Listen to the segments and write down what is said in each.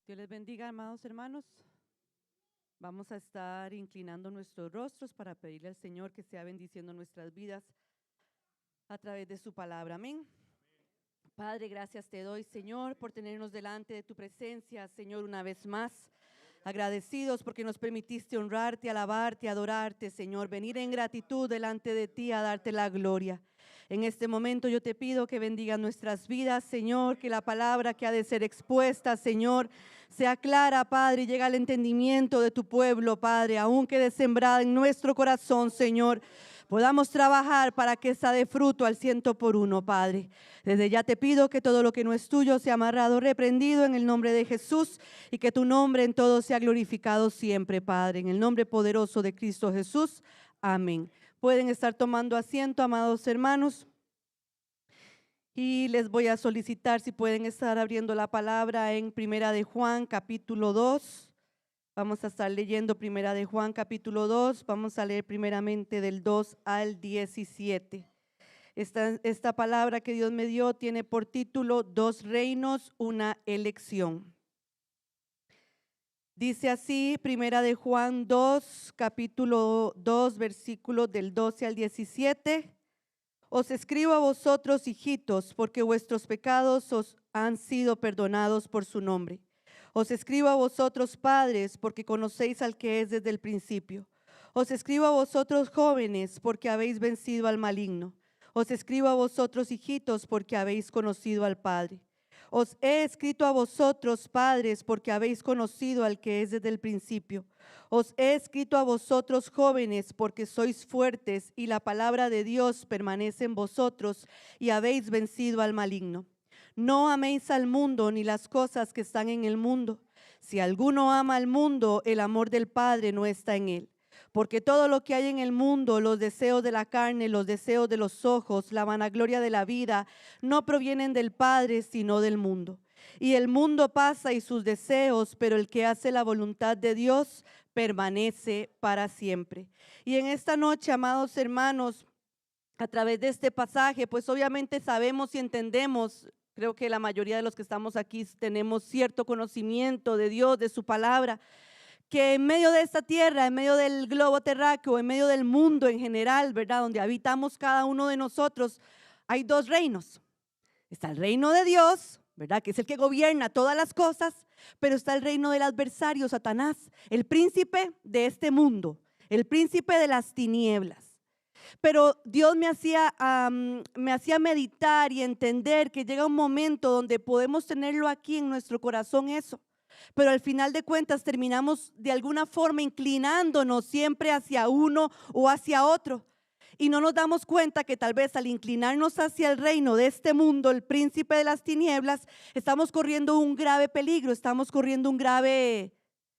Dios les bendiga, amados hermanos. Vamos a estar inclinando nuestros rostros para pedirle al Señor que sea bendiciendo nuestras vidas a través de su palabra. Amén. Padre, gracias te doy, Señor, por tenernos delante de tu presencia, Señor, una vez más. Agradecidos porque nos permitiste honrarte, alabarte, adorarte, Señor, venir en gratitud delante de ti a darte la gloria. En este momento yo te pido que bendiga nuestras vidas, Señor, que la palabra que ha de ser expuesta, Señor, sea clara, Padre, y llegue al entendimiento de tu pueblo, Padre, aún quede sembrada en nuestro corazón, Señor. Podamos trabajar para que esa dé fruto al 100 por 1, Padre. Desde ya te pido que todo lo que no es tuyo sea amarrado, reprendido en el nombre de Jesús, y que tu nombre en todo sea glorificado siempre, Padre. En el nombre poderoso de Cristo Jesús. Amén. Pueden estar tomando asiento, amados hermanos. Y les voy a solicitar si pueden estar abriendo la palabra en Primera de Juan, capítulo 2. Vamos a estar leyendo Primera de Juan, capítulo 2. Vamos a leer primeramente del 2 al 17. Esta palabra que Dios me dio tiene por título: Dos reinos, una elección. Dice así, Primera de Juan 2, capítulo 2, versículos del 12 al 17. Os escribo a vosotros, hijitos, porque vuestros pecados os han sido perdonados por su nombre. Os escribo a vosotros, padres, porque conocéis al que es desde el principio. Os escribo a vosotros, jóvenes, porque habéis vencido al maligno. Os escribo a vosotros, hijitos, porque habéis conocido al Padre. Os he escrito a vosotros, padres, porque habéis conocido al que es desde el principio. Os he escrito a vosotros, jóvenes, porque sois fuertes y la palabra de Dios permanece en vosotros y habéis vencido al maligno. No améis al mundo ni las cosas que están en el mundo. Si alguno ama al mundo, el amor del Padre no está en él. Porque todo lo que hay en el mundo, los deseos de la carne, los deseos de los ojos, la vanagloria de la vida, no provienen del Padre, sino del mundo. Y el mundo pasa y sus deseos, pero el que hace la voluntad de Dios permanece para siempre. Y en esta noche, amados hermanos, a través de este pasaje, pues obviamente sabemos y entendemos, creo que la mayoría de los que estamos aquí tenemos cierto conocimiento de Dios, de su palabra, que en medio de esta tierra, en medio del globo terráqueo, en medio del mundo en general, ¿verdad?, donde habitamos cada uno de nosotros, hay dos reinos. Está el reino de Dios, ¿verdad?, que es el que gobierna todas las cosas, pero está el reino del adversario, Satanás, el príncipe de este mundo, el príncipe de las tinieblas. Pero Dios me hacía meditar y entender que llega un momento donde podemos tenerlo aquí en nuestro corazón eso. Pero al final de cuentas terminamos de alguna forma inclinándonos siempre hacia uno o hacia otro. Y no nos damos cuenta que tal vez al inclinarnos hacia el reino de este mundo, el príncipe de las tinieblas, estamos corriendo un grave peligro, estamos corriendo un grave...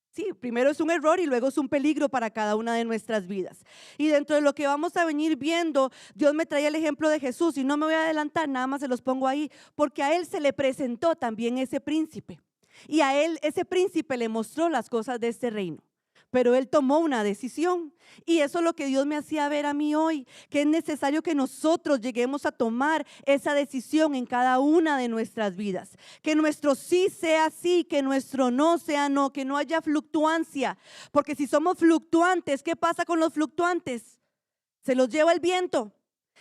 Sí, primero es un error y luego es un peligro para cada una de nuestras vidas. Y dentro de lo que vamos a venir viendo, Dios me trae el ejemplo de Jesús y no me voy a adelantar, nada más se los pongo ahí, porque a él se le presentó también ese príncipe. Y a él ese príncipe le mostró las cosas de este reino, pero él tomó una decisión. Y eso es lo que Dios me hacía ver a mí hoy, que es necesario que nosotros lleguemos a tomar esa decisión en cada una de nuestras vidas. Que nuestro sí sea sí, que nuestro no sea no, que no haya fluctuancia. Porque si somos fluctuantes, ¿qué pasa con los fluctuantes? Se los lleva el viento.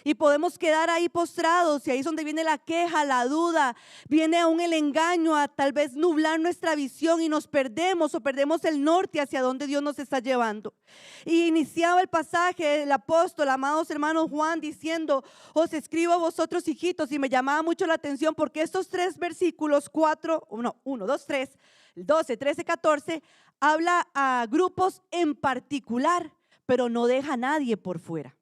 Y podemos quedar ahí postrados, y ahí es donde viene la queja, la duda, viene aún el engaño a tal vez nublar nuestra visión y nos perdemos o perdemos el norte hacia donde Dios nos está llevando. Y iniciaba el pasaje el apóstol, amados hermanos, Juan, diciendo: os escribo a vosotros, hijitos, y me llamaba mucho la atención porque estos tres versículos, 1, 2, 3, 12, 13, 14, habla a grupos en particular, pero no deja a nadie por fuera.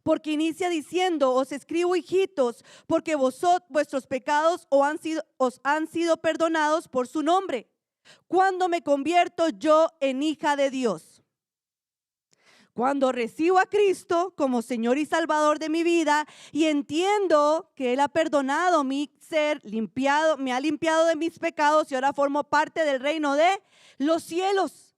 Porque inicia diciendo: os escribo, hijitos, porque vuestros pecados os han sido perdonados por su nombre. Cuando me convierto yo en hija de Dios. Cuando recibo a Cristo como Señor y Salvador de mi vida y entiendo que Él ha perdonado mi ser, me ha limpiado de mis pecados y ahora formo parte del reino de los cielos.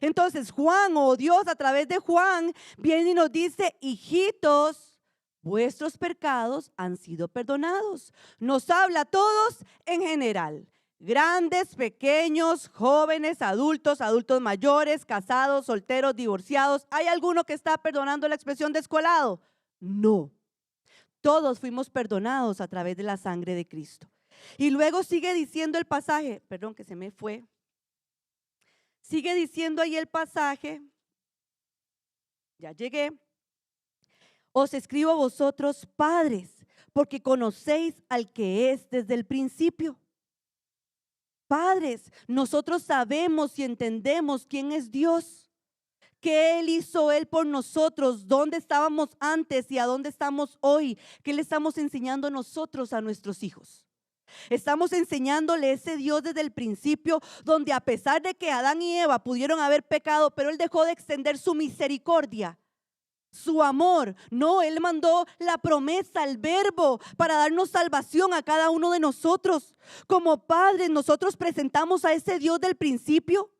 Entonces Juan, o Dios a través de Juan, viene y nos dice: hijitos, vuestros pecados han sido perdonados. Nos habla a todos en general. Grandes, pequeños, jóvenes, adultos, adultos mayores, casados, solteros, divorciados. ¿Hay alguno que está perdonando la expresión descolado? No. Todos fuimos perdonados a través de la sangre de Cristo. Y luego sigue diciendo el pasaje, perdón que se me fue. Sigue diciendo ahí el pasaje, ya llegué. Os escribo a vosotros, padres, porque conocéis al que es desde el principio. Padres, nosotros sabemos y entendemos quién es Dios, qué hizo Él por nosotros, dónde estábamos antes y a dónde estamos hoy, qué le estamos enseñando nosotros a nuestros hijos. Estamos enseñándole ese Dios desde el principio, donde a pesar de que Adán y Eva pudieron haber pecado, pero Él dejó de extender su misericordia, su amor. No, Él mandó la promesa, el verbo, para darnos salvación a cada uno de nosotros. Como padres, nosotros presentamos a ese Dios del principio,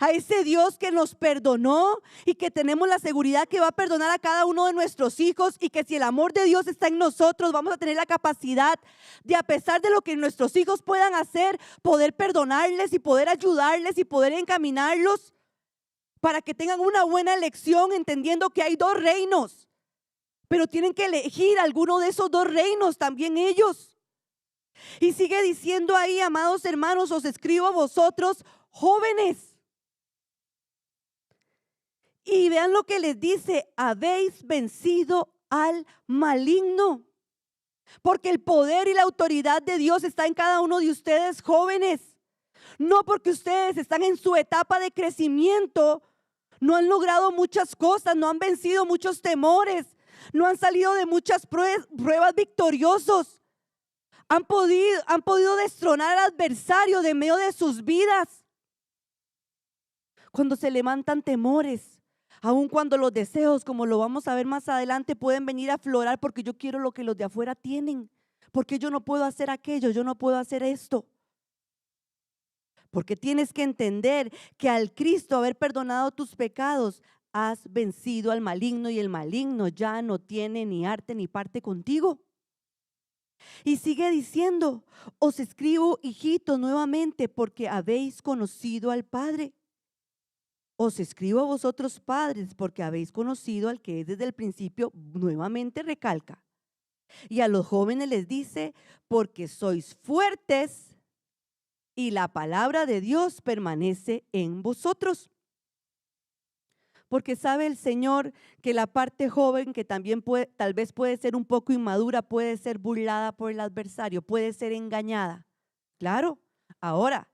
a ese Dios que nos perdonó y que tenemos la seguridad que va a perdonar a cada uno de nuestros hijos, y que si el amor de Dios está en nosotros, vamos a tener la capacidad de, a pesar de lo que nuestros hijos puedan hacer, poder perdonarles y poder ayudarles y poder encaminarlos para que tengan una buena elección, entendiendo que hay dos reinos, pero tienen que elegir alguno de esos dos reinos también ellos. Y sigue diciendo ahí, amados hermanos, os escribo a vosotros jóvenes. Y vean lo que les dice: habéis vencido al maligno. Porque el poder y la autoridad de Dios está en cada uno de ustedes, jóvenes. No porque ustedes están en su etapa de crecimiento, no han logrado muchas cosas, no han vencido muchos temores, no han salido de muchas pruebas victoriosos. Han podido destronar al adversario de medio de sus vidas. Cuando se levantan temores, aun cuando los deseos, como lo vamos a ver más adelante, pueden venir a aflorar, porque yo quiero lo que los de afuera tienen, porque yo no puedo hacer aquello, yo no puedo hacer esto. Porque tienes que entender que al Cristo haber perdonado tus pecados, has vencido al maligno, y el maligno ya no tiene ni arte ni parte contigo. Y sigue diciendo: os escribo, hijitos, nuevamente, porque habéis conocido al Padre. Os escribo a vosotros, padres, porque habéis conocido al que es desde el principio. Nuevamente recalca. Y a los jóvenes les dice: porque sois fuertes y la palabra de Dios permanece en vosotros. Porque sabe el Señor que la parte joven, que también tal vez puede ser un poco inmadura, puede ser burlada por el adversario, puede ser engañada. Claro, ahora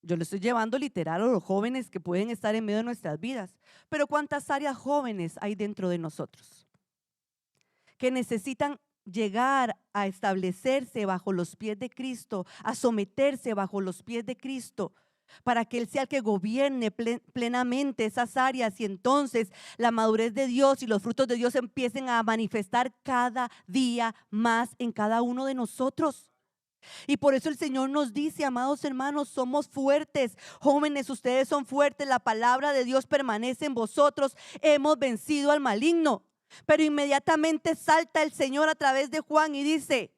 yo le estoy llevando literal a los jóvenes que pueden estar en medio de nuestras vidas. Pero ¿cuántas áreas jóvenes hay dentro de nosotros que necesitan llegar a establecerse bajo los pies de Cristo, a someterse bajo los pies de Cristo, para que Él sea el que gobierne plenamente esas áreas, y entonces la madurez de Dios y los frutos de Dios empiecen a manifestar cada día más en cada uno de nosotros? Y por eso el Señor nos dice: amados hermanos, somos fuertes. Jóvenes, ustedes son fuertes, la palabra de Dios permanece en vosotros, hemos vencido al maligno. Pero inmediatamente salta el Señor a través de Juan y dice: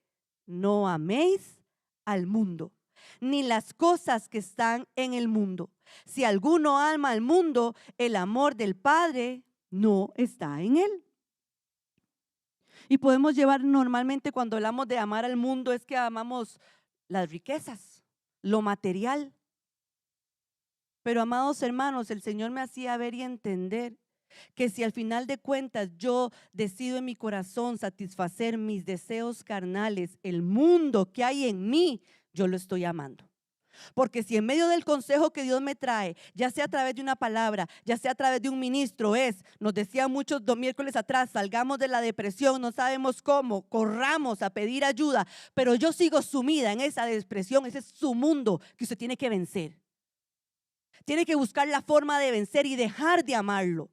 no améis al mundo, ni las cosas que están en el mundo. Si alguno ama al mundo, el amor del Padre no está en él. Y podemos llevar normalmente, cuando hablamos de amar al mundo, es que amamos las riquezas, lo material. Pero amados hermanos, el Señor me hacía ver y entender que si al final de cuentas yo decido en mi corazón satisfacer mis deseos carnales, el mundo que hay en mí, yo lo estoy amando. Porque si en medio del consejo que Dios me trae, ya sea a través de una palabra, ya sea a través de un ministro, nos decían muchos miércoles atrás: salgamos de la depresión, no sabemos cómo, corramos a pedir ayuda, pero yo sigo sumida en esa depresión. Ese es su mundo que usted tiene que vencer. Tiene que buscar la forma de vencer y dejar de amarlo.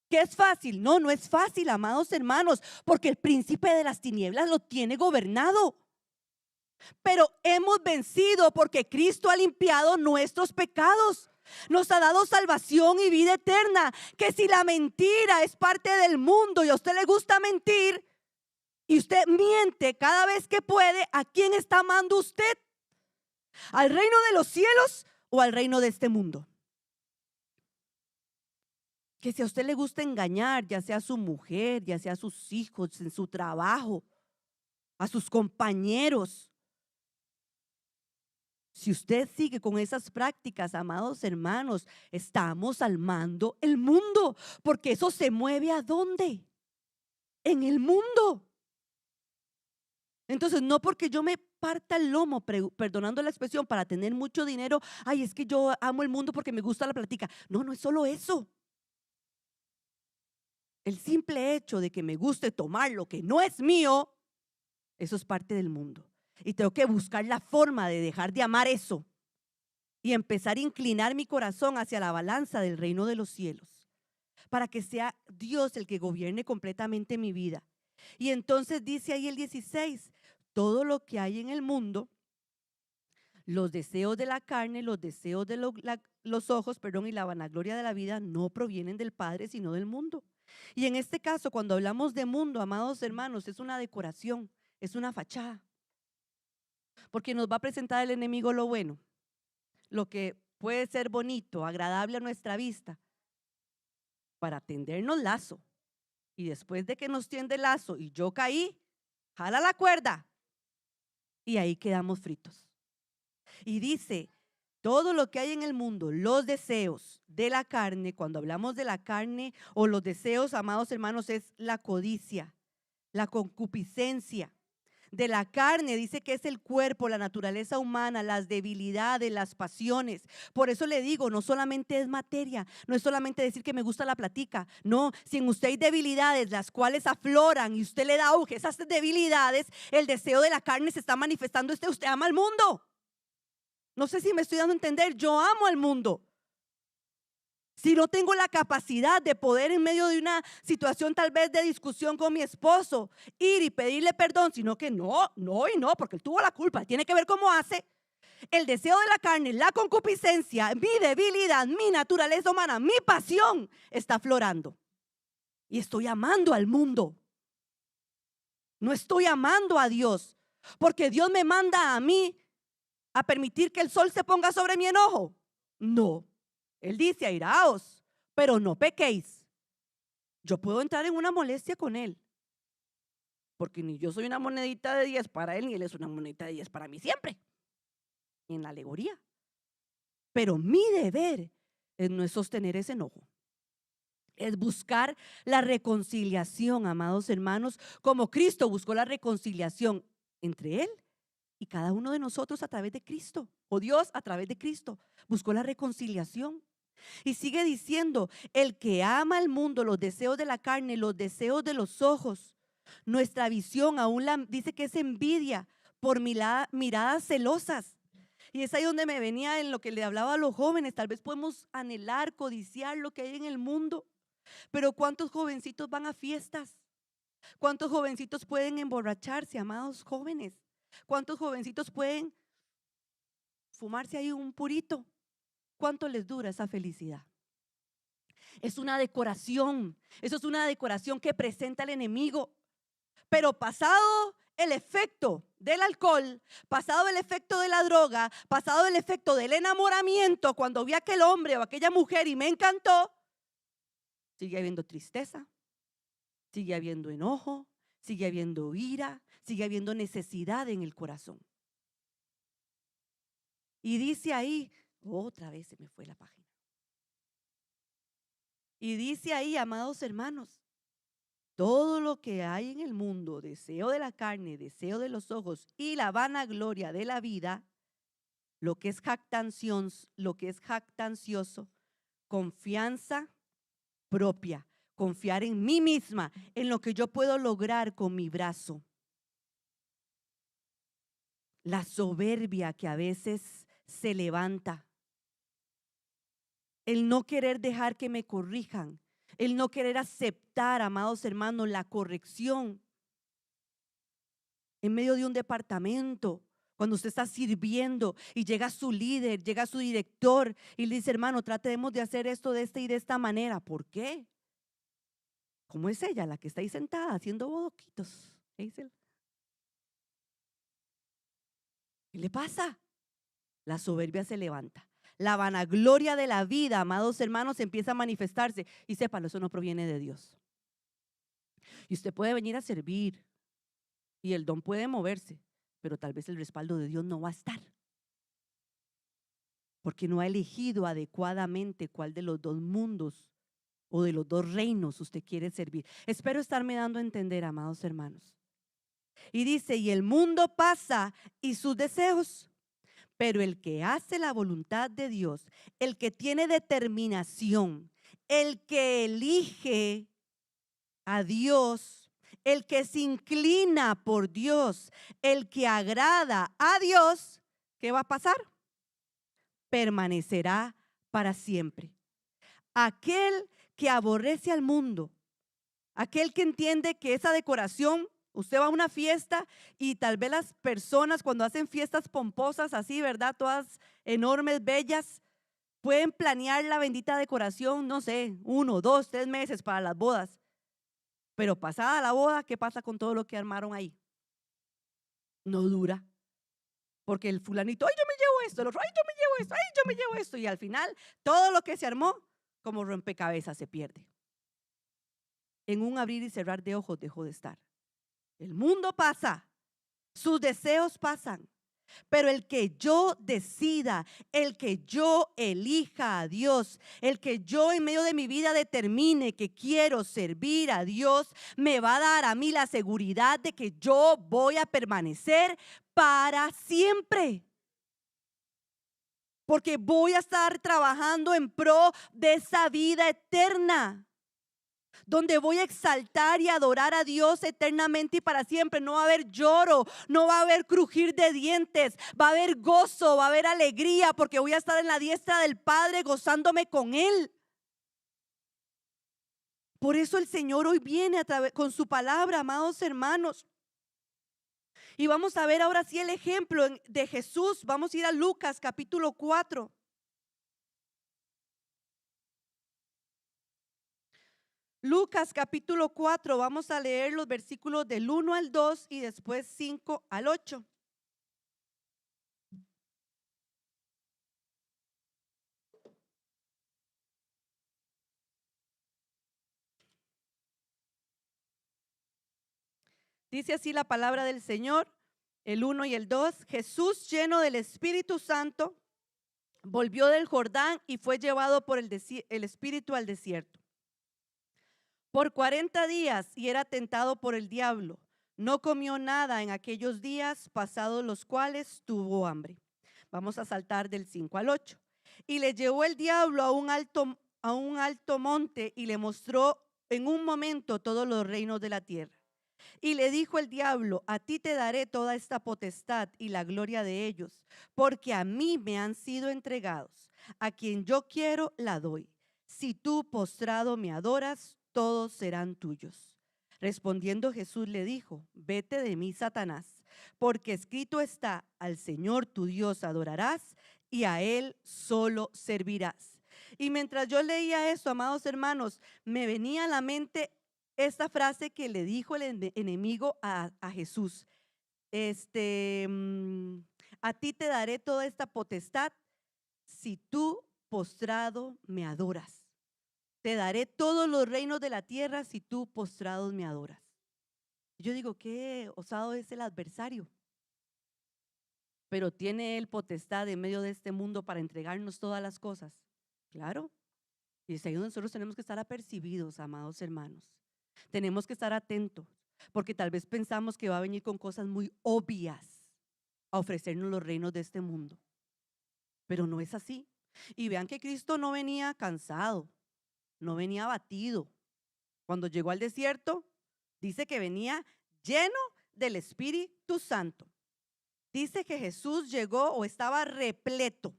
¿Qué es fácil? No, no es fácil, amados hermanos, porque el príncipe de las tinieblas lo tiene gobernado. Pero hemos vencido porque Cristo ha limpiado nuestros pecados. Nos ha dado salvación y vida eterna. Que si la mentira es parte del mundo y a usted le gusta mentir y usted miente cada vez que puede, ¿a quién está amando usted? ¿Al reino de los cielos o al reino de este mundo? Que si a usted le gusta engañar, ya sea a su mujer, ya sea a sus hijos, en su trabajo, a sus compañeros, si usted sigue con esas prácticas, amados hermanos, estamos armando el mundo, porque eso se mueve ¿a dónde? En el mundo. Entonces, no porque yo me parta el lomo, perdonando la expresión, para tener mucho dinero, ay, es que yo amo el mundo porque me gusta la plática. No, no es solo eso. El simple hecho de que me guste tomar lo que no es mío, eso es parte del mundo. Y tengo que buscar la forma de dejar de amar eso y empezar a inclinar mi corazón hacia la balanza del reino de los cielos, para que sea Dios el que gobierne completamente mi vida. Y entonces dice ahí el 16, todo lo que hay en el mundo, los deseos de la carne, los deseos de los ojos, perdón, y la vanagloria de la vida no provienen del Padre, sino del mundo. Y en este caso, cuando hablamos de mundo, amados hermanos, es una decoración, es una fachada, porque nos va a presentar el enemigo lo bueno, lo que puede ser bonito, agradable a nuestra vista, para tendernos lazo. Y después de que nos tiende el lazo y yo caí, jala la cuerda y ahí quedamos fritos. Y dice, todo lo que hay en el mundo, los deseos de la carne, cuando hablamos de la carne o los deseos, amados hermanos, es la codicia, la concupiscencia. De la carne dice que es el cuerpo, la naturaleza humana, las debilidades, las pasiones. Por eso le digo, no solamente es materia, no es solamente decir que me gusta la platica. No, si en usted hay debilidades las cuales afloran y usted le da auge a esas debilidades, el deseo de la carne se está manifestando. Usted ama al mundo. No sé si me estoy dando a entender, yo amo al mundo. Si no tengo la capacidad de poder en medio de una situación tal vez de discusión con mi esposo, ir y pedirle perdón, sino que no, porque él tuvo la culpa, tiene que ver cómo hace. El deseo de la carne, la concupiscencia, mi debilidad, mi naturaleza humana, mi pasión está aflorando. Y estoy amando al mundo. No estoy amando a Dios, porque Dios me manda a mí a permitir que el sol se ponga sobre mi enojo. No. Él dice, airaos, pero no pequéis. Yo puedo entrar en una molestia con él, porque ni yo soy una monedita de 10 para él, ni él es una monedita de 10 para mí siempre, en la alegoría. Pero mi deber no es sostener ese enojo, es buscar la reconciliación, amados hermanos, como Cristo buscó la reconciliación entre él y cada uno de nosotros a través de Cristo, o Dios a través de Cristo buscó la reconciliación. Y sigue diciendo, el que ama al mundo, los deseos de la carne, los deseos de los ojos, nuestra visión aún dice que es envidia por miradas celosas. Y es ahí donde me venía en lo que le hablaba a los jóvenes. Tal vez podemos anhelar, codiciar lo que hay en el mundo, pero ¿cuántos jovencitos van a fiestas? ¿Cuántos jovencitos pueden emborracharse, amados jóvenes? ¿Cuántos jovencitos pueden fumarse ahí un purito? ¿Cuánto les dura esa felicidad? Es una decoración, eso es una decoración que presenta el enemigo. Pero pasado el efecto del alcohol, pasado el efecto de la droga, pasado el efecto del enamoramiento, cuando vi a aquel hombre o aquella mujer y me encantó, sigue habiendo tristeza, sigue habiendo enojo, sigue habiendo ira, sigue habiendo necesidad en el corazón. Y dice ahí, otra vez se me fue la página. Y dice ahí, amados hermanos, todo lo que hay en el mundo, deseo de la carne, deseo de los ojos y la vanagloria de la vida, lo que es jactancioso, confianza propia, confiar en mí misma, en lo que yo puedo lograr con mi brazo. La soberbia que a veces se levanta, el no querer dejar que me corrijan, el no querer aceptar, amados hermanos, la corrección en medio de un departamento, cuando usted está sirviendo y llega su líder, llega su director y le dice, hermano, tratemos de hacer esto de esta y de esta manera. ¿Por qué? ¿Cómo es ella, la que está ahí sentada haciendo bodoquitos? ¿Qué dice él? ¿Qué le pasa? la soberbia se levanta. La vanagloria de la vida, amados hermanos, empieza a manifestarse. Y sépalo, eso no proviene de Dios. Y usted puede venir a servir y el don puede moverse, pero tal vez el respaldo de Dios no va a estar, porque no ha elegido adecuadamente cuál de los dos mundos o de los dos reinos usted quiere servir. Espero estarme dando a entender, amados hermanos. Y dice, y el mundo pasa y sus deseos, pero el que hace la voluntad de Dios, el que tiene determinación, el que elige a Dios, el que se inclina por Dios, el que agrada a Dios, ¿qué va a pasar? Permanecerá para siempre. Aquel que aborrece al mundo, aquel que entiende que esa decoración, usted va a una fiesta y tal vez las personas cuando hacen fiestas pomposas así, ¿verdad? Todas enormes, bellas, pueden planear la bendita decoración, no sé, 1, 2, 3 meses para las bodas. Pero pasada la boda, ¿qué pasa con todo lo que armaron ahí? No dura. Porque el fulanito, ay, yo me llevo esto, el otro, ay, yo me llevo esto, ay, yo me llevo esto. Y al final, todo lo que se armó, como rompecabezas, se pierde. En un abrir y cerrar de ojos dejó de estar. El mundo pasa, sus deseos pasan, pero el que yo decida, el que yo elija a Dios, el que yo en medio de mi vida determine que quiero servir a Dios, me va a dar a mí la seguridad de que yo voy a permanecer para siempre. Porque voy a estar trabajando en pro de esa vida eterna, donde voy a exaltar y adorar a Dios eternamente y para siempre. No va a haber lloro, no va a haber crujir de dientes, va a haber gozo, va a haber alegría, porque voy a estar en la diestra del Padre gozándome con Él. Por eso el Señor hoy viene con su palabra, amados hermanos. Y vamos a ver ahora sí el ejemplo de Jesús. Vamos a ir a Lucas capítulo 4. Lucas capítulo 4, vamos a leer los versículos del 1 al 2 y después 5 al 8. Dice así la palabra del Señor, el 1 y el 2. Jesús, lleno del Espíritu Santo, volvió del Jordán y fue llevado por el Espíritu al desierto por 40 días y era tentado por el diablo. No comió nada en aquellos días, pasados los cuales tuvo hambre. Vamos a saltar del 5 al 8. Y le llevó el diablo a un alto monte y le mostró en un momento todos los reinos de la tierra. Y le dijo el diablo, a ti te daré toda esta potestad y la gloria de ellos, porque a mí me han sido entregados. A quien yo quiero la doy. Si tú postrado me adoras, todos serán tuyos. Respondiendo Jesús le dijo, vete de mí, Satanás, porque escrito está, al Señor tu Dios adorarás y a Él solo servirás. Y mientras yo leía eso, amados hermanos, me venía a la mente esta frase que le dijo el enemigo a Jesús. A ti te daré toda esta potestad si tú postrado me adoras. Te daré todos los reinos de la tierra si tú postrado me adoras. Yo digo, qué osado es el adversario. Pero tiene él potestad en medio de este mundo para entregarnos todas las cosas. Claro. Y es ahí donde nosotros tenemos que estar apercibidos, amados hermanos. Tenemos que estar atentos, porque tal vez pensamos que va a venir con cosas muy obvias a ofrecernos los reinos de este mundo. Pero no es así. Y vean que Cristo no venía cansado, no venía abatido. Cuando llegó al desierto, dice que venía lleno del Espíritu Santo. Dice que Jesús llegó o estaba repleto.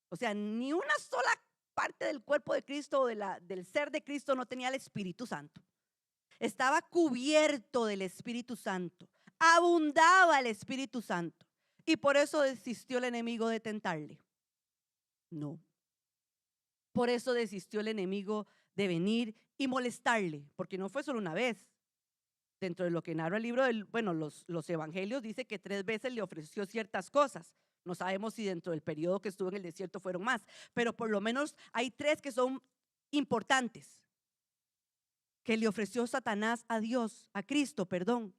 O sea, ni una sola parte del cuerpo de Cristo o del ser de Cristo no tenía el Espíritu Santo. Estaba cubierto del Espíritu Santo. Abundaba el Espíritu Santo. Y por eso desistió el enemigo de tentarle. No. Por eso desistió el enemigo de venir y molestarle, porque no fue solo una vez. Dentro de lo que narra el libro, los evangelios, dice que 3 veces le ofreció ciertas cosas. No sabemos si dentro del periodo que estuvo en el desierto fueron más, pero por lo menos hay 3 que son importantes que le ofreció Satanás a Dios, a Cristo, perdón.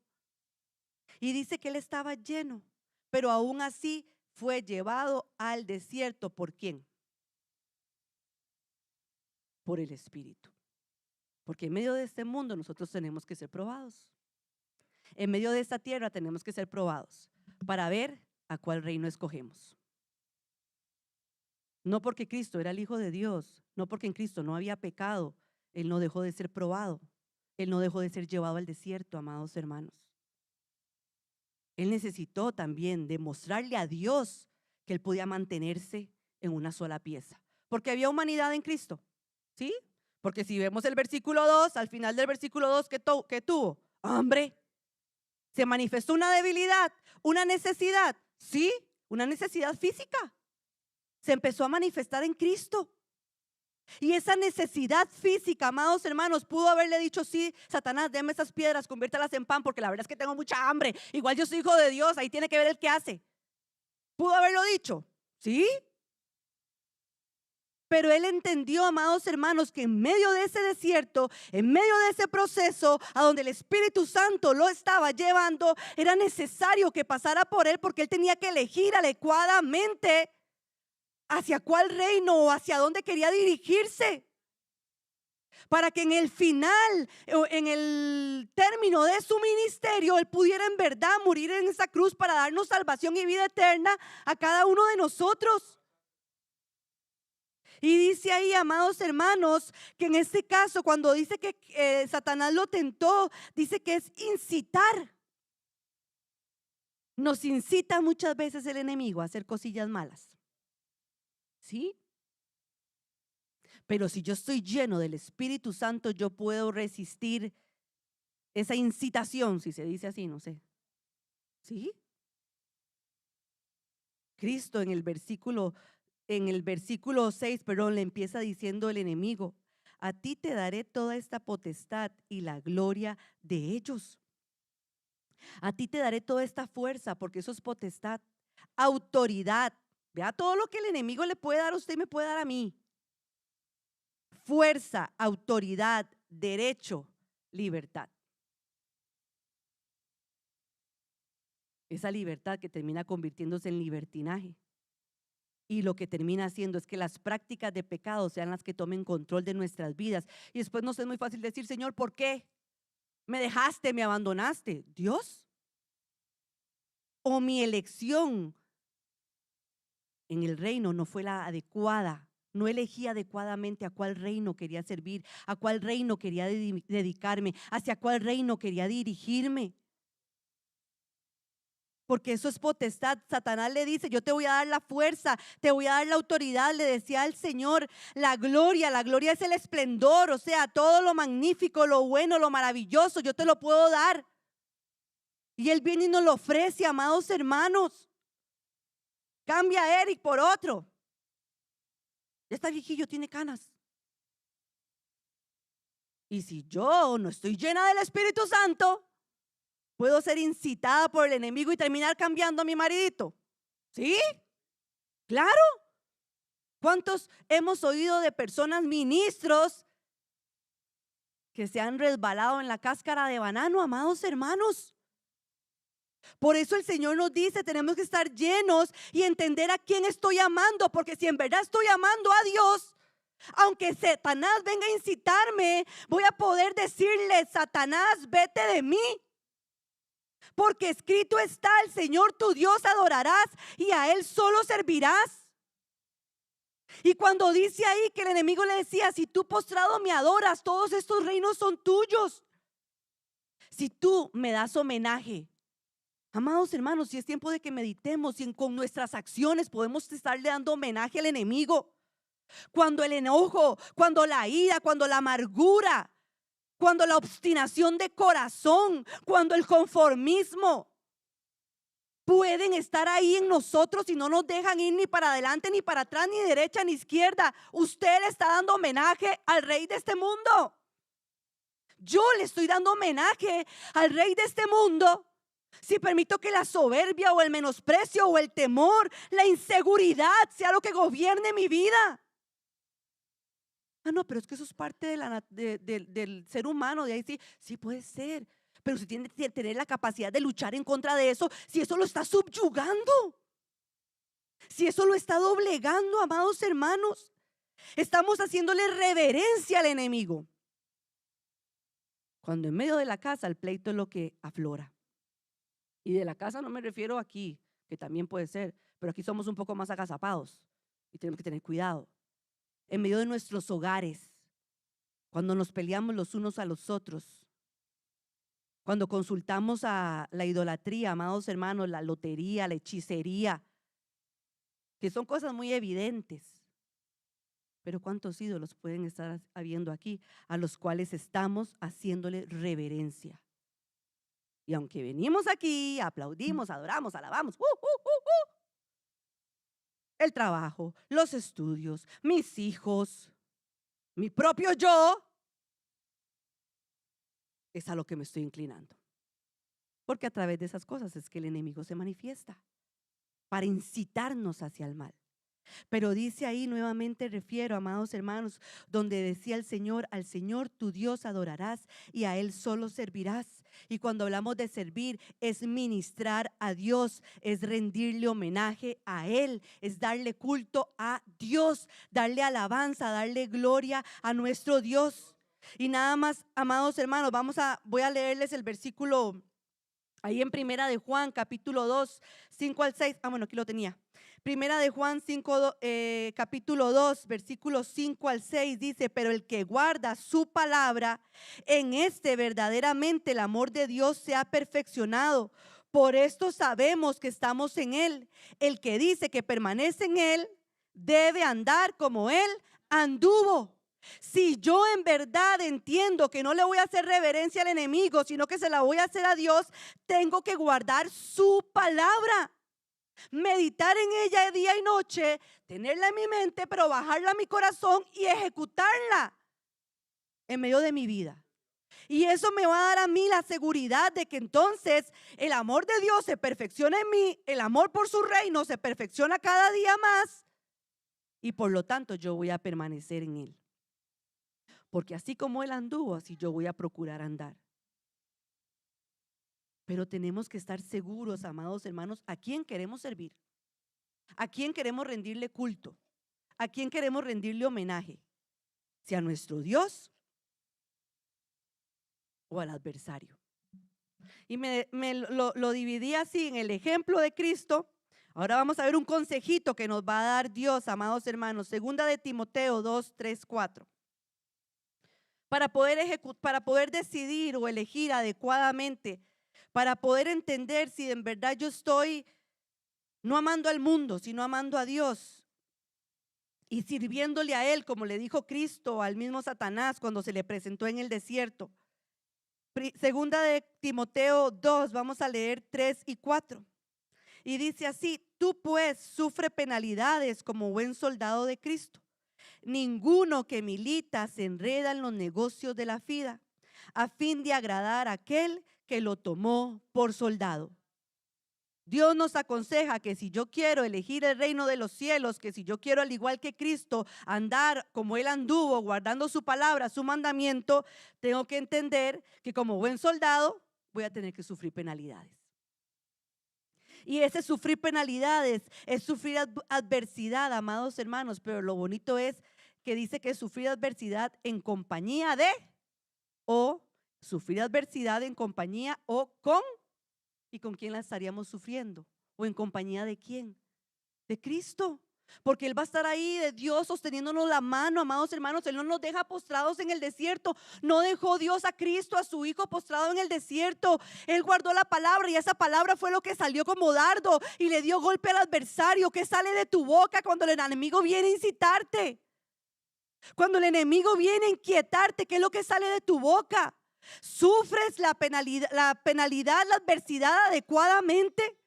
Y dice que él estaba lleno, pero aún así fue llevado al desierto. ¿Por quién? Por el Espíritu. Porque en medio de este mundo nosotros tenemos que ser probados. En medio de esta tierra tenemos que ser probados para ver a cuál reino escogemos. No porque Cristo era el Hijo de Dios, no porque en Cristo no había pecado, Él no dejó de ser probado. Él no dejó de ser llevado al desierto, amados hermanos. Él necesitó también demostrarle a Dios que Él podía mantenerse en una sola pieza. Porque había humanidad en Cristo, ¿sí? Porque si vemos el versículo 2, al final del versículo 2, ¿qué tuvo? Hambre. Se manifestó una debilidad, una necesidad, ¿sí? Una necesidad física. Se empezó a manifestar en Cristo. Y esa necesidad física, amados hermanos, pudo haberle dicho: sí, Satanás, deme esas piedras, conviértalas en pan, porque la verdad es que tengo mucha hambre. Igual yo soy hijo de Dios, ahí tiene que ver el que hace. Pudo haberlo dicho, ¿sí? Pero él entendió, amados hermanos, que en medio de ese desierto, en medio de ese proceso a donde el Espíritu Santo lo estaba llevando, era necesario que pasara por él, porque él tenía que elegir adecuadamente hacia cuál reino o hacia dónde quería dirigirse, para que en el final, en el término de su ministerio, él pudiera en verdad morir en esa cruz para darnos salvación y vida eterna a cada uno de nosotros. Y dice ahí, amados hermanos, que en este caso, cuando dice que Satanás lo tentó, dice que es incitar. Nos incita muchas veces el enemigo a hacer cosillas malas, ¿sí? Pero si yo estoy lleno del Espíritu Santo, yo puedo resistir esa incitación, si se dice así, no sé, ¿sí? Cristo en el versículo 6, le empieza diciendo el enemigo: a ti te daré toda esta potestad y la gloria de ellos. A ti te daré toda esta fuerza, porque eso es potestad, autoridad. Vea todo lo que el enemigo le puede dar a usted y me puede dar a mí. Fuerza, autoridad, derecho, libertad. Esa libertad que termina convirtiéndose en libertinaje. Y lo que termina haciendo es que las prácticas de pecado sean las que tomen control de nuestras vidas. Y después nos es muy fácil decir: Señor, ¿por qué me dejaste, me abandonaste? ¿Dios? ¿O mi elección en el reino no fue la adecuada? No elegí adecuadamente a cuál reino quería servir, a cuál reino quería dedicarme, hacia cuál reino quería dirigirme. Porque eso es potestad. Satanás le dice: yo te voy a dar la fuerza, te voy a dar la autoridad. Le decía al Señor: la gloria es el esplendor, o sea, todo lo magnífico, lo bueno, lo maravilloso, yo te lo puedo dar. Y Él viene y nos lo ofrece, amados hermanos. Cambia a Eric por otro. Ya está viejillo, tiene canas. Y si yo no estoy llena del Espíritu Santo, puedo ser incitada por el enemigo y terminar cambiando a mi maridito. ¿Sí? Claro. ¿Cuántos hemos oído de personas, ministros, que se han resbalado en la cáscara de banano, amados hermanos? Por eso el Señor nos dice: tenemos que estar llenos y entender a quién estoy amando, porque si en verdad estoy amando a Dios, aunque Satanás venga a incitarme, voy a poder decirle: Satanás, vete de mí. Porque escrito está: al Señor tu Dios adorarás y a Él solo servirás. Y cuando dice ahí que el enemigo le decía: si tú postrado me adoras, todos estos reinos son tuyos. Si tú me das homenaje. Amados hermanos, si es tiempo de que meditemos si con nuestras acciones podemos estarle dando homenaje al enemigo. Cuando el enojo, cuando la ira, cuando la amargura, cuando la obstinación de corazón, cuando el conformismo pueden estar ahí en nosotros y no nos dejan ir ni para adelante, ni para atrás, ni derecha, ni izquierda. Usted le está dando homenaje al rey de este mundo. Yo le estoy dando homenaje al rey de este mundo, Si permito que la soberbia o el menosprecio o el temor, la inseguridad sea lo que gobierne mi vida. Ah, no, pero es que eso es parte del ser humano. De ahí sí, sí puede ser. Pero usted tiene que tener la capacidad de luchar en contra de eso. Si eso lo está subyugando, si eso lo está doblegando, amados hermanos, estamos haciéndole reverencia al enemigo. Cuando en medio de la casa el pleito es lo que aflora. Y de la casa no me refiero aquí, que también puede ser, pero aquí somos un poco más agazapados y tenemos que tener cuidado. En medio de nuestros hogares, cuando nos peleamos los unos a los otros, cuando consultamos a la idolatría, amados hermanos, la lotería, la hechicería, que son cosas muy evidentes. Pero ¿cuántos ídolos pueden estar habiendo aquí a los cuales estamos haciéndole reverencia? Y aunque venimos aquí, aplaudimos, adoramos, alabamos, el trabajo, los estudios, mis hijos, mi propio yo, es a lo que me estoy inclinando. Porque a través de esas cosas es que el enemigo se manifiesta para incitarnos hacia el mal. Pero dice ahí, nuevamente refiero, amados hermanos, donde decía el Señor: al Señor tu Dios adorarás y a Él solo servirás. Y cuando hablamos de servir, es ministrar a Dios, es rendirle homenaje a Él, es darle culto a Dios, darle alabanza, darle gloria a nuestro Dios. Y nada más, amados hermanos, voy a leerles el versículo ahí en Primera de Juan, capítulo 2, 5 al 6. Bueno, aquí lo tenía. Primera de Juan 5, capítulo 2, versículos 5 al 6 dice: pero el que guarda su palabra, en este verdaderamente el amor de Dios se ha perfeccionado. Por esto sabemos que estamos en Él. El que dice que permanece en Él debe andar como Él anduvo. Si yo en verdad entiendo que no le voy a hacer reverencia al enemigo, sino que se la voy a hacer a Dios, tengo que guardar su palabra, meditar en ella día y noche, tenerla en mi mente, pero bajarla a mi corazón y ejecutarla en medio de mi vida. Y eso me va a dar a mí la seguridad de que entonces el amor de Dios se perfecciona en mí, el amor por su reino se perfecciona cada día más, y por lo tanto yo voy a permanecer en Él. Porque así como Él anduvo, así yo voy a procurar andar. Pero tenemos que estar seguros, amados hermanos, a quién queremos servir, a quién queremos rendirle culto, a quién queremos rendirle homenaje, si a nuestro Dios o al adversario. Y lo dividí así en el ejemplo de Cristo. Ahora vamos a ver un consejito que nos va a dar Dios, amados hermanos. Segunda de Timoteo 2, 3, 4. Para poder decidir o elegir adecuadamente, para poder entender si en verdad yo estoy no amando al mundo, sino amando a Dios y sirviéndole a Él, como le dijo Cristo al mismo Satanás cuando se le presentó en el desierto. Segunda de Timoteo 2, vamos a leer 3 y 4. Y dice así: tú pues sufre penalidades como buen soldado de Cristo. Ninguno que milita se enreda en los negocios de la vida, a fin de agradar a aquel que lo tomó por soldado. Dios nos aconseja que si yo quiero elegir el reino de los cielos, que si yo quiero, al igual que Cristo, andar como Él anduvo, guardando su palabra, su mandamiento, tengo que entender que como buen soldado voy a tener que sufrir penalidades. Y ese sufrir penalidades es sufrir adversidad, amados hermanos, pero lo bonito es que dice que sufrir adversidad en compañía de, o sufrir adversidad en compañía o con, ¿y con quién la estaríamos sufriendo? ¿O en compañía de quién? De Cristo. Porque Él va a estar ahí, de Dios, sosteniéndonos la mano, amados hermanos. Él no nos deja postrados en el desierto. No dejó Dios a Cristo, a su Hijo, postrado en el desierto. Él guardó la palabra y esa palabra fue lo que salió como dardo y le dio golpe al adversario. ¿Qué sale de tu boca cuando el enemigo viene a incitarte? Cuando el enemigo viene a inquietarte, ¿qué es lo que sale de tu boca? ¿Sufres la penalidad, la adversidad adecuadamente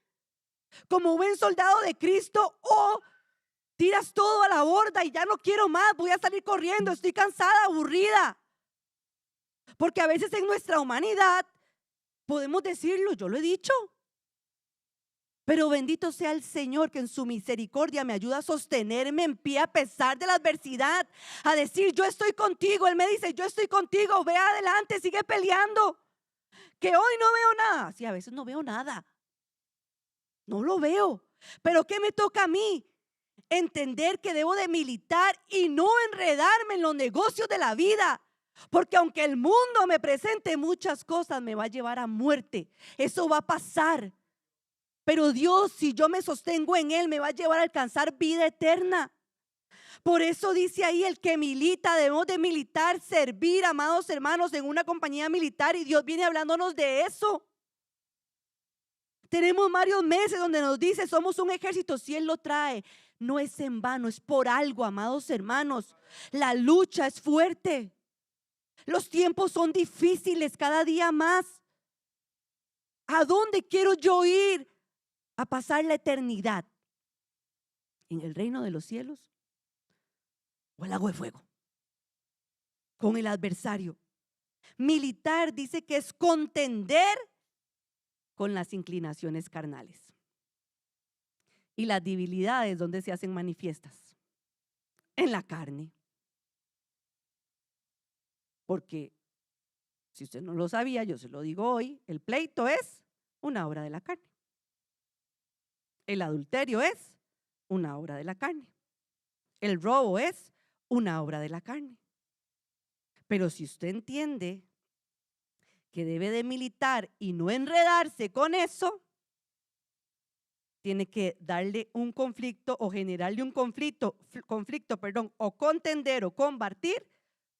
como buen soldado de Cristo, o tiras todo a la borda y ya no quiero más, voy a salir corriendo, estoy cansada, aburrida? Porque a veces en nuestra humanidad podemos decirlo, yo lo he dicho, Pero bendito sea el Señor que en su misericordia me ayuda a sostenerme en pie a pesar de la adversidad, a decir, yo estoy contigo. Él me dice, yo estoy contigo, ve adelante, sigue peleando. Que hoy no veo nada. Sí, a veces no veo nada. No lo veo. Pero ¿qué me toca a mí? Entender que debo de militar y no enredarme en los negocios de la vida. Porque aunque el mundo me presente muchas cosas, me va a llevar a muerte. Eso va a pasar. Pero Dios, si yo me sostengo en Él, me va a llevar a alcanzar vida eterna. Por eso dice ahí, el que milita, debemos de militar, servir, amados hermanos, en una compañía militar. Y Dios viene hablándonos de eso. Tenemos varios meses donde nos dice, somos un ejército. Si Él lo trae, no es en vano, es por algo, amados hermanos. La lucha es fuerte. Los tiempos son difíciles cada día más. ¿A dónde quiero yo ir? A pasar la eternidad. ¿En el reino de los cielos o el lago de fuego? Con el adversario. Militar dice que es contender con las inclinaciones carnales. Y las debilidades, ¿donde se hacen manifiestas? En la carne. Porque si usted no lo sabía, yo se lo digo hoy, el pleito es una obra de la carne. El adulterio es una obra de la carne. El robo es una obra de la carne. Pero si usted entiende que debe de militar y no enredarse con eso, tiene que darle un conflicto o generarle un conflicto, o contender o combatir,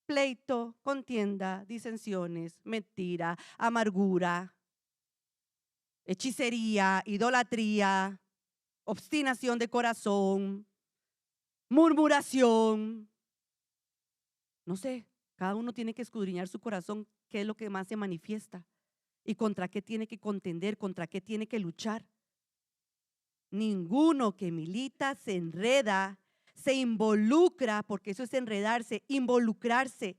pleito, contienda, disensiones, mentira, amargura, hechicería, idolatría, obstinación de corazón, murmuración. No sé, cada uno tiene que escudriñar su corazón, qué es lo que más se manifiesta y contra qué tiene que contender, contra qué tiene que luchar. Ninguno que milita se enreda, se involucra, porque eso es enredarse, involucrarse.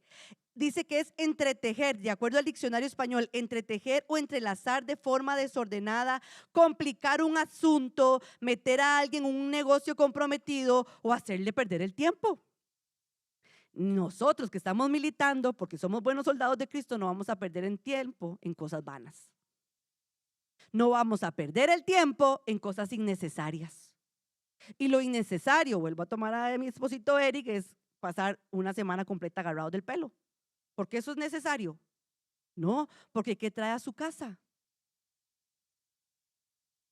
Dice que es entretejer, de acuerdo al diccionario español, entretejer o entrelazar de forma desordenada, complicar un asunto, meter a alguien en un negocio comprometido o hacerle perder el tiempo. Nosotros que estamos militando, porque somos buenos soldados de Cristo, no vamos a perder el tiempo en cosas vanas. No vamos a perder el tiempo en cosas innecesarias. Y lo innecesario, vuelvo a tomar a mi esposito Eric, es pasar una semana completa agarrados del pelo. ¿Por qué eso es necesario? No, porque ¿qué trae a su casa?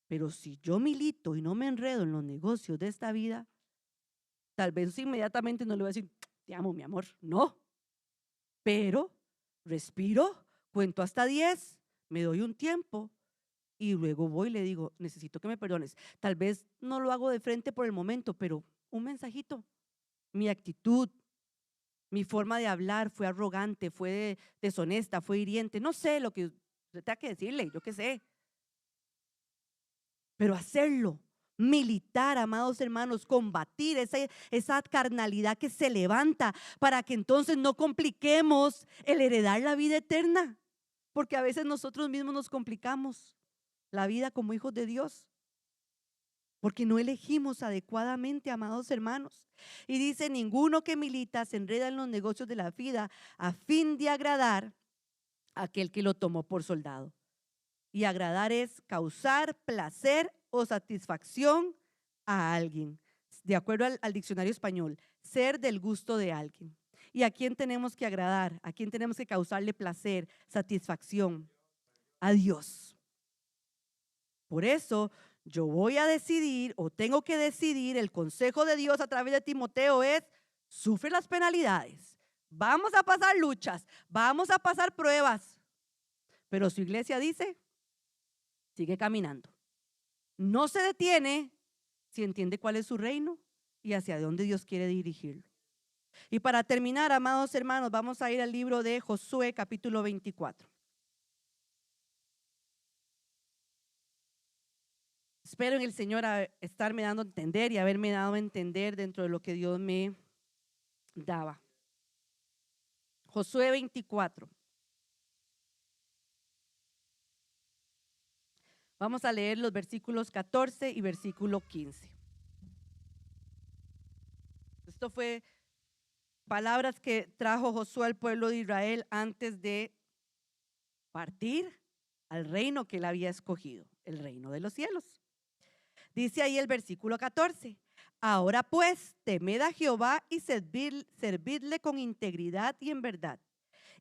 Pero si yo milito y no me enredo en los negocios de esta vida, tal vez inmediatamente no le voy a decir, te amo, mi amor. No. Pero respiro, cuento hasta 10, me doy un tiempo y luego voy y le digo, necesito que me perdones. Tal vez no lo hago de frente por el momento, pero un mensajito. Mi actitud, mi forma de hablar fue arrogante, fue deshonesta, fue hiriente. No sé lo que usted tenga que decirle, yo qué sé. Pero hacerlo, militar, amados hermanos, combatir esa carnalidad que se levanta para que entonces no compliquemos el heredar la vida eterna. Porque a veces nosotros mismos nos complicamos la vida como hijos de Dios. Porque no elegimos adecuadamente, amados hermanos. Y dice, ninguno que milita se enreda en los negocios de la vida a fin de agradar a aquel que lo tomó por soldado. Y agradar es causar placer o satisfacción a alguien. De acuerdo al diccionario español, ser del gusto de alguien. ¿Y a quién tenemos que agradar? ¿A quién tenemos que causarle placer, satisfacción? A Dios. Por eso yo voy a decidir o tengo que decidir, el consejo de Dios a través de Timoteo es, sufre las penalidades, vamos a pasar luchas, vamos a pasar pruebas, pero su iglesia dice, sigue caminando. No se detiene si entiende cuál es su reino y hacia dónde Dios quiere dirigirlo. Y para terminar, amados hermanos, vamos a ir al libro de Josué capítulo 24. Espero en el Señor estarme dando a entender y haberme dado a entender dentro de lo que Dios me daba. Josué 24. Vamos a leer los versículos 14 y versículo 15. Esto fue palabras que trajo Josué al pueblo de Israel antes de partir al reino que él había escogido, el reino de los cielos. Dice ahí el versículo 14: ahora pues, temed a Jehová y servidle con integridad y en verdad,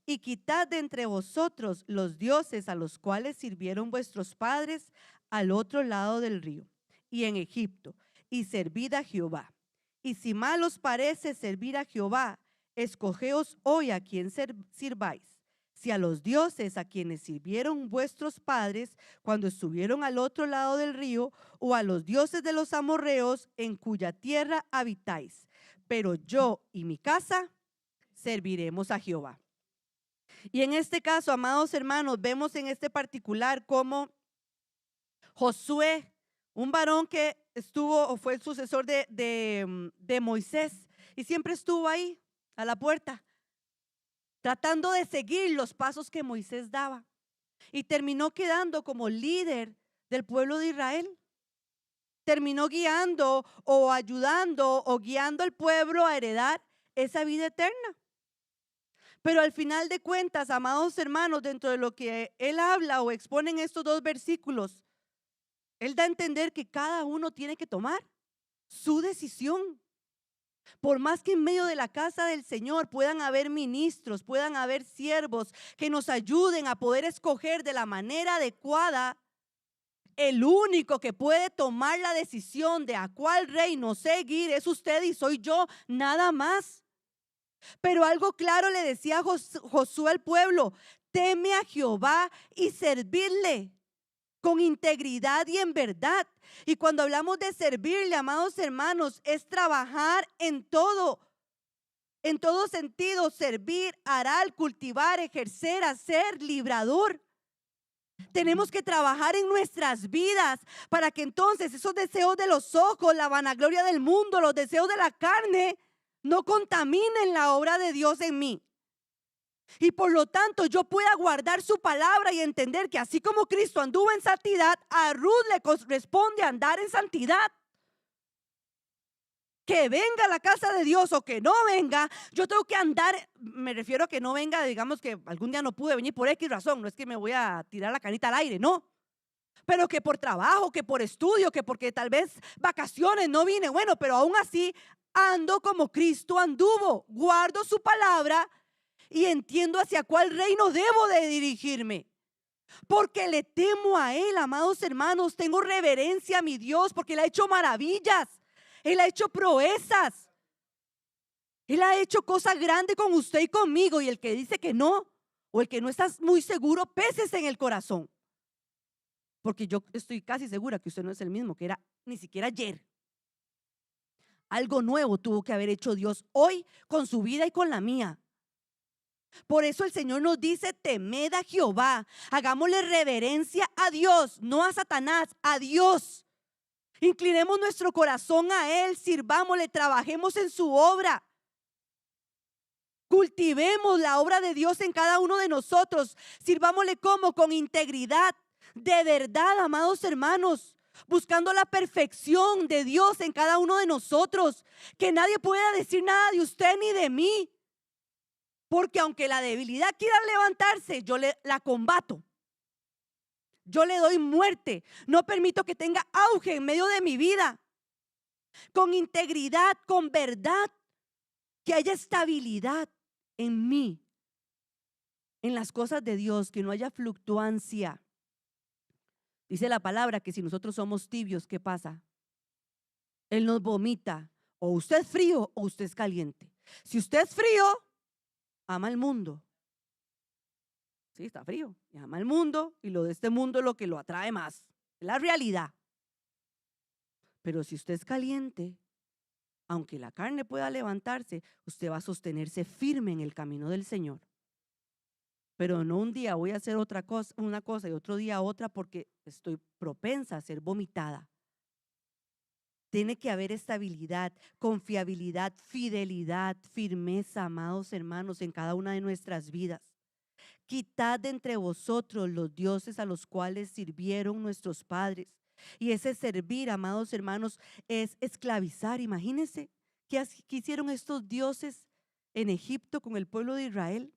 y quitad de entre vosotros los dioses a los cuales sirvieron vuestros padres al otro lado del río y en Egipto, y servid a Jehová. Y si mal os parece servir a Jehová, escogeos hoy a quién sirváis, si a los dioses a quienes sirvieron vuestros padres cuando estuvieron al otro lado del río, o a los dioses de los amorreos en cuya tierra habitáis. Pero yo y mi casa serviremos a Jehová. Y en este caso, amados hermanos, vemos en este particular cómo Josué, un varón que estuvo o fue el sucesor de Moisés, y siempre estuvo ahí a la puerta, tratando de seguir los pasos que Moisés daba, y terminó quedando como líder del pueblo de Israel. Terminó guiando o ayudando o guiando al pueblo a heredar esa vida eterna. Pero al final de cuentas, amados hermanos, dentro de lo que él habla o expone en estos dos versículos, él da a entender que cada uno tiene que tomar su decisión. Por más que en medio de la casa del Señor puedan haber ministros, puedan haber siervos que nos ayuden a poder escoger de la manera adecuada, el único que puede tomar la decisión de a cuál reino seguir es usted y soy yo, nada más. Pero algo claro le decía Josué al pueblo: teme a Jehová y servirle con integridad y en verdad. Y cuando hablamos de servirle, amados hermanos, es trabajar en todo sentido: servir, arar, cultivar, ejercer, hacer, librador. Tenemos que trabajar en nuestras vidas para que entonces esos deseos de los ojos, la vanagloria del mundo, los deseos de la carne, no contaminen la obra de Dios en mí. Y por lo tanto yo pueda guardar su palabra y entender que así como Cristo anduvo en santidad, a Ruth le corresponde andar en santidad. Que venga a la casa de Dios o que no venga, yo tengo que andar, me refiero a que no venga, digamos que algún día no pude venir por X razón, no es que me voy a tirar la canita al aire, no. Pero que por trabajo, que por estudio, que porque tal vez vacaciones no vine, bueno, pero aún así ando como Cristo anduvo, guardo su palabra y entiendo hacia cuál reino debo de dirigirme. Porque le temo a Él, amados hermanos, tengo reverencia a mi Dios porque Él ha hecho maravillas, Él ha hecho proezas, Él ha hecho cosas grandes con usted y conmigo. Y el que dice que no, o el que no está muy seguro, pésese en el corazón. Porque yo estoy casi segura que usted no es el mismo que era ni siquiera ayer. Algo nuevo tuvo que haber hecho Dios hoy con su vida y con la mía. Por eso el Señor nos dice: temed a Jehová, hagámosle reverencia a Dios, no a Satanás, a Dios. Inclinemos nuestro corazón a Él, sirvámosle, trabajemos en su obra. Cultivemos la obra de Dios en cada uno de nosotros. Sirvámosle como con integridad, de verdad, amados hermanos, buscando la perfección de Dios en cada uno de nosotros. Que nadie pueda decir nada de usted ni de mí. Porque aunque la debilidad quiera levantarse, yo la combato. Yo le doy muerte. No permito que tenga auge en medio de mi vida. Con integridad, con verdad, que haya estabilidad en mí, en las cosas de Dios, que no haya fluctuancia. Dice la palabra que si nosotros somos tibios, ¿qué pasa? Él nos vomita. O usted es frío o usted es caliente. Si usted es frío, ama el mundo. Sí, está frío y ama el mundo, y lo de este mundo es lo que lo atrae más, es la realidad. Pero si usted es caliente, aunque la carne pueda levantarse, usted va a sostenerse firme en el camino del Señor. Pero no un día voy a hacer una cosa y otro día otra, porque estoy propensa a ser vomitada. Tiene que haber estabilidad, confiabilidad, fidelidad, firmeza, amados hermanos, en cada una de nuestras vidas. quitad de entre vosotros los dioses a los cuales sirvieron nuestros padres. Y ese servir, amados hermanos, es esclavizar. Imagínense qué hicieron estos dioses en Egipto con el pueblo de Israel.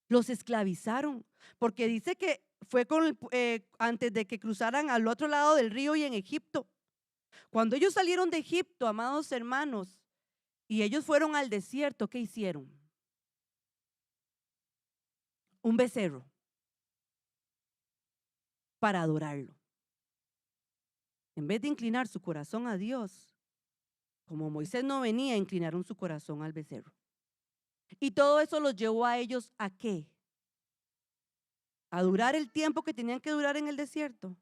Los esclavizaron, porque dice que fue antes de que cruzaran al otro lado del río y en Egipto. Cuando ellos salieron de Egipto, amados hermanos, y ellos fueron al desierto, ¿qué hicieron? Un becerro para adorarlo. En vez de inclinar su corazón a Dios, como Moisés no venía, inclinaron su corazón al becerro. Y todo eso los llevó a ellos ¿a qué? A durar el tiempo que tenían que durar en el desierto.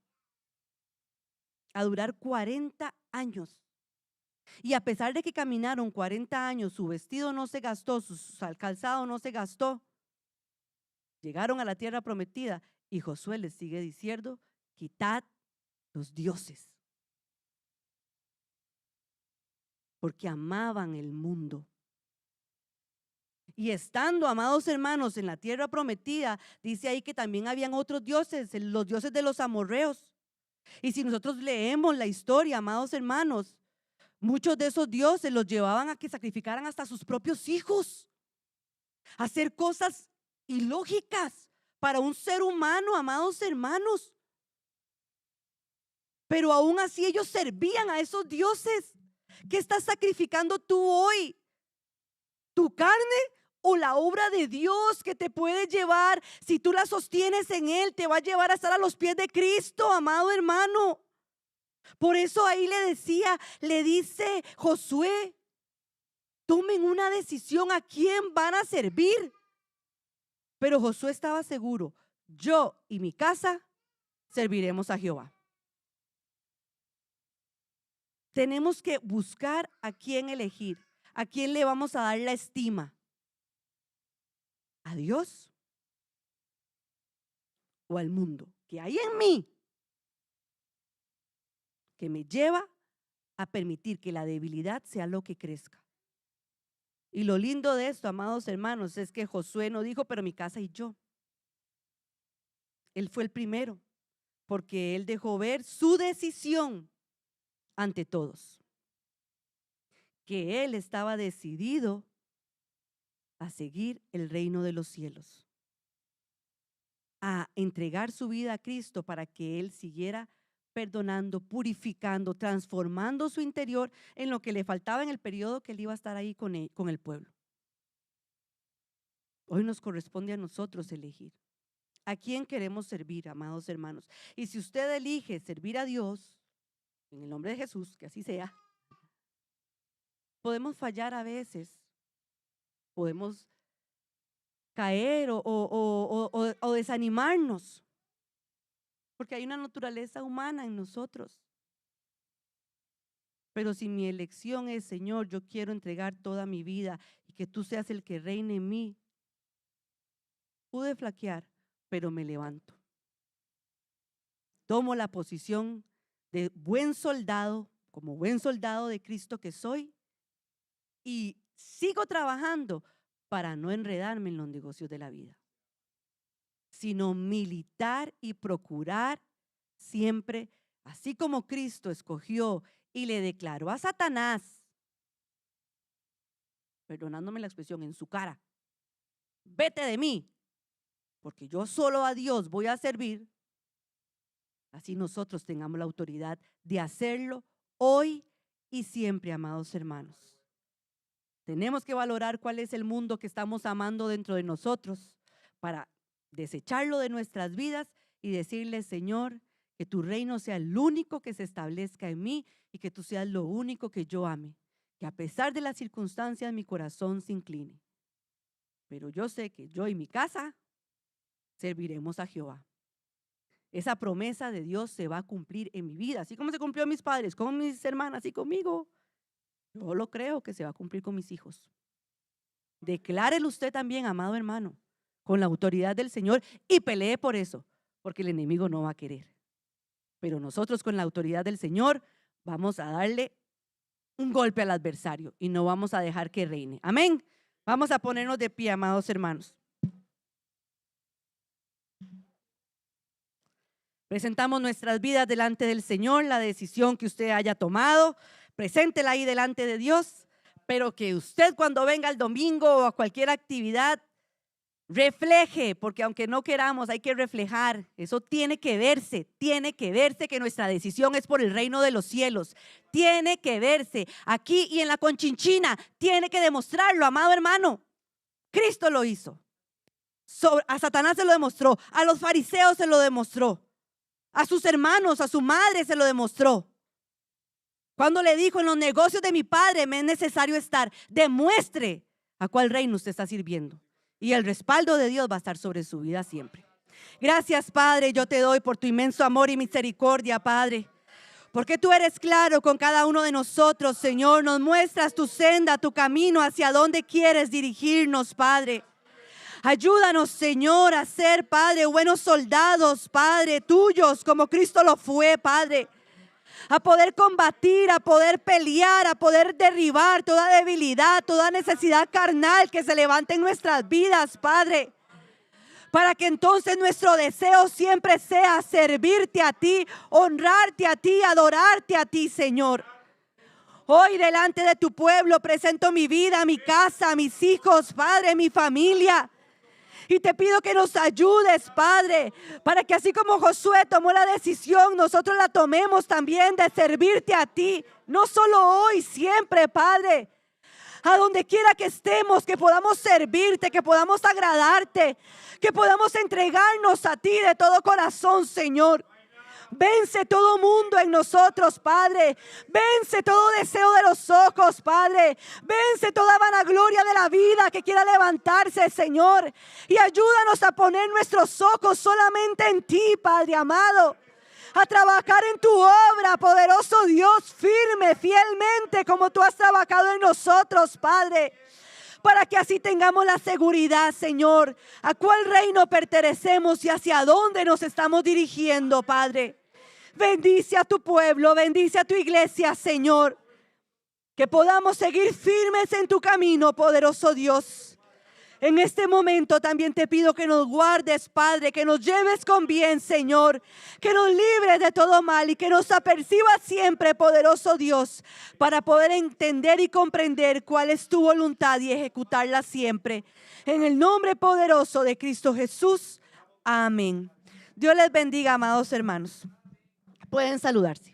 A durar 40 años. Y a pesar de que caminaron 40 años, su vestido no se gastó, su calzado no se gastó. Llegaron a la tierra prometida y Josué les sigue diciendo, quitad los dioses. Porque amaban el mundo. Y estando, amados hermanos, en la tierra prometida, dice ahí que también habían otros dioses, los dioses de los amorreos. Y si nosotros leemos la historia, amados hermanos, muchos de esos dioses los llevaban a que sacrificaran hasta sus propios hijos, a hacer cosas ilógicas para un ser humano, amados hermanos. Pero aún así ellos servían a esos dioses. ¿Qué estás sacrificando tú hoy? ¿Tu carne o la obra de Dios que te puede llevar? Si tú la sostienes en Él, te va a llevar a estar a los pies de Cristo, amado hermano. Por eso ahí le dice Josué, tomen una decisión a quién van a servir. Pero Josué estaba seguro, yo y mi casa serviremos a Jehová. Tenemos que buscar a quién elegir, a quién le vamos a dar la estima. ¿A Dios o al mundo que hay en mí, que me lleva a permitir que la debilidad sea lo que crezca? Y lo lindo de esto, amados hermanos, es que Josué no dijo, pero mi casa y yo. Él fue el primero, porque él dejó ver su decisión ante todos, que él estaba decidido a seguir el reino de los cielos, a entregar su vida a Cristo para que él siguiera perdonando, purificando, transformando su interior en lo que le faltaba en el periodo que él iba a estar ahí con el pueblo. Hoy nos corresponde a nosotros elegir a quién queremos servir, amados hermanos. Y si usted elige servir a Dios, en el nombre de Jesús, que así sea, podemos fallar a veces, podemos caer o desanimarnos, porque hay una naturaleza humana en nosotros. Pero si mi elección es, Señor, yo quiero entregar toda mi vida y que tú seas el que reine en mí, pude flaquear, pero me levanto. Tomo la posición de buen soldado, como buen soldado de Cristo que soy, y sigo trabajando para no enredarme en los negocios de la vida, sino militar y procurar siempre, así como Cristo escogió y le declaró a Satanás, perdonándome la expresión, en su cara, vete de mí, porque yo solo a Dios voy a servir. Así nosotros tengamos la autoridad de hacerlo hoy y siempre, amados hermanos. Tenemos que valorar cuál es el mundo que estamos amando dentro de nosotros para desecharlo de nuestras vidas y decirle, Señor, que tu reino sea el único que se establezca en mí y que tú seas lo único que yo ame. Que a pesar de las circunstancias mi corazón se incline. Pero yo sé que yo y mi casa serviremos a Jehová. Esa promesa de Dios se va a cumplir en mi vida, así como se cumplió a mis padres, con mis hermanas y conmigo. Yo lo creo que se va a cumplir con mis hijos. Declárelo usted también, amado hermano, con la autoridad del Señor y pelee por eso, porque el enemigo no va a querer. Pero nosotros con la autoridad del Señor vamos a darle un golpe al adversario y no vamos a dejar que reine. Amén. Vamos a ponernos de pie, amados hermanos. Presentamos nuestras vidas delante del Señor, la decisión que usted haya tomado, preséntela ahí delante de Dios, pero que usted cuando venga el domingo o a cualquier actividad, refleje, porque aunque no queramos, hay que reflejar. Eso tiene que verse que nuestra decisión es por el reino de los cielos. Tiene que verse aquí y en la Conchinchina, tiene que demostrarlo, amado hermano. Cristo lo hizo. A Satanás se lo demostró, a los fariseos se lo demostró, a sus hermanos, a su madre se lo demostró. Cuando le dijo: en los negocios de mi padre me es necesario estar, demuestre a cuál reino usted está sirviendo. Y el respaldo de Dios va a estar sobre su vida siempre. Gracias, Padre, yo te doy por tu inmenso amor y misericordia, Padre. Porque tú eres claro con cada uno de nosotros, Señor. Nos muestras tu senda, tu camino, hacia dónde quieres dirigirnos, Padre. Ayúdanos, Señor, a ser, Padre, buenos soldados, Padre, tuyos, como Cristo lo fue, Padre. A poder combatir, a poder pelear, a poder derribar toda debilidad, toda necesidad carnal que se levante en nuestras vidas, Padre. Para que entonces nuestro deseo siempre sea servirte a ti, honrarte a ti, adorarte a ti, Señor. Hoy delante de tu pueblo presento mi vida, mi casa, mis hijos, Padre, mi familia. Y te pido que nos ayudes, Padre, para que así como Josué tomó la decisión, nosotros la tomemos también de servirte a ti. No solo hoy, siempre, Padre. A donde quiera que estemos, que podamos servirte, que podamos agradarte, que podamos entregarnos a ti de todo corazón, Señor. Vence todo mundo en nosotros, Padre. Vence todo deseo de los ojos, Padre. Vence toda vanagloria de la vida que quiera levantarse, Señor. Y ayúdanos a poner nuestros ojos solamente en ti, Padre amado. A trabajar en tu obra, poderoso Dios, firme, fielmente, como tú has trabajado en nosotros, Padre. Para que así tengamos la seguridad, Señor, a cuál reino pertenecemos y hacia dónde nos estamos dirigiendo, Padre. Bendice a tu pueblo, bendice a tu iglesia, Señor. Que podamos seguir firmes en tu camino, poderoso Dios. En este momento también te pido que nos guardes, Padre, que nos lleves con bien, Señor, que nos libres de todo mal y que nos apercibas siempre, poderoso Dios, para poder entender y comprender cuál es tu voluntad y ejecutarla siempre. En el nombre poderoso de Cristo Jesús. Amén. Dios les bendiga, amados hermanos. Pueden saludarse.